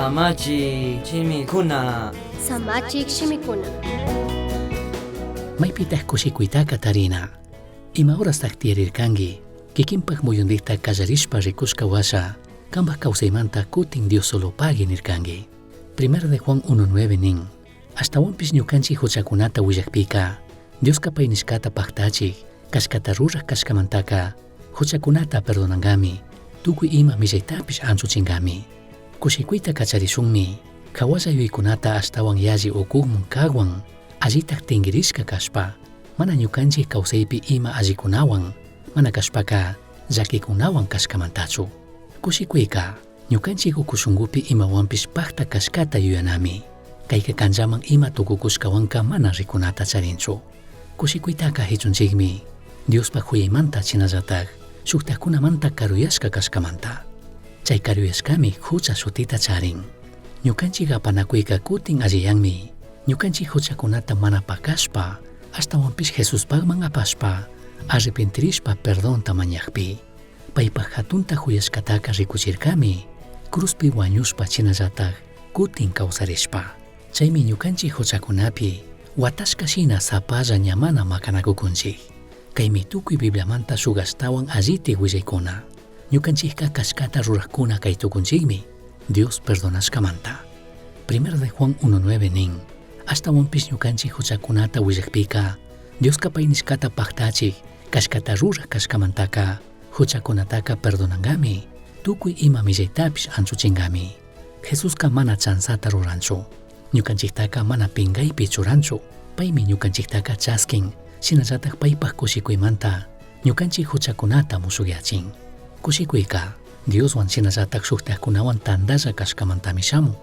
Samachi chimikuna. Samachik shimikuna. Maypitaq kushikuyta Katarina. Ima horastaq tiyaririrkanki, kikinpaq muyundikta kallarishpa rikushka washa, kanpaq kawsaymanta kutin Dios solo pagui nirkanki. Primera de Juan 1:9 nin, ashtawanpish ñukanchik huchakunata willakpika, Dios kapay nishkata paqtachik, kashkata ruraq kashkamantaka, huchakunata perdonangami, tukuy ima millaytapish anchuchingami. Kushikuyta kacharishunmi, kawalla yuykunata ashtawan yalli ukukmun kagwan, allitaq tingirishka kashpa, mana ñukanchik kawsaypi ima allikunawan, mana kashpaka llakikunawan kashkamantachu. Kushikuyka, ñukanchik ukushungupi imawanpish paqta kashkata yuyanami, kayka kanllaman ima tukukushkawanka mana rikunata charinchu. Kushikuytaka hichunchikmi, Diospa huyaymanta chinallatak, shuktaqkunamanta karuyashka kashkamanta. Chay karuyashkami hucha shutita charin. Ñukanchik apanakuyka kutin alliyanmi, ñukanchik huchakunata mana pakashpa, ashtawanpish Jesuspaqman apashpa, arrepentirishpa perdonta mañaqpi. Paypaq hatunta huyashkataka rikuchirkami, cruzpi wañushpa chinallatak kutin kawsarishpa. Chaymi ñukanchik huchakunapi, watashka shina sapalla ñamana makanakukunchik. Kaymi tukuy Bibliamanta shugastawan alliti willaykuna. Ñukanchikka kashkata ruraqkuna kay tukunchikmi, Dios perdonashkamanta. Primera de Juan 1:9 nin, ashtawanpish ñukanchik huchakunata willakpika, Dios kapay nishkata paqtachik, kashkata ruraq kashkamantaka, huchakunataka perdonangami, tukuy ima millaytapish anchuchingami. Jesuska mana chansata ruranchu, ñukanchiktaka mana pingaypi churanchu, paymi ñukanchiktaka chaskin, shinallatak paypaq kushikuymanta, ñukanchik huchakunata musukyachin. Kushikuyka, Dioswan shinallatak shuktaqkunawan tandalla kashkamantami shamun.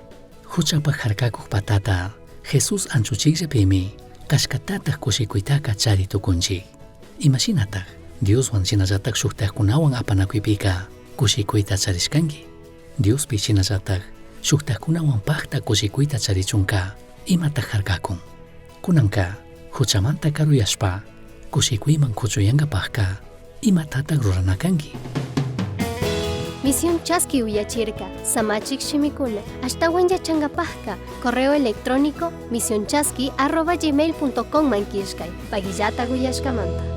Huchapaq harkakuq patata, Jesus anchuchikllapimi, kashkatataq kushikuytaka charitukunchik. Imashinataq, Dioswan shinallatak shuktaqkunawan apanakuypika, kushikuyta charishkanki. Diospi shinallatak, shuktaqkunawan paqta kushikuyta charichunka, imataq harkakun. Kunanka, huchamanta karuyashpa, kushikuyman kuchuyankapaqka, imatataq ruranakanki. Misión Chasqui Uyachirka, Samachik Shimikuna, ashtawan yachangapajka, correo electrónico misionchasqui@gmail.com mankishkay, pagillata guyashkamanta.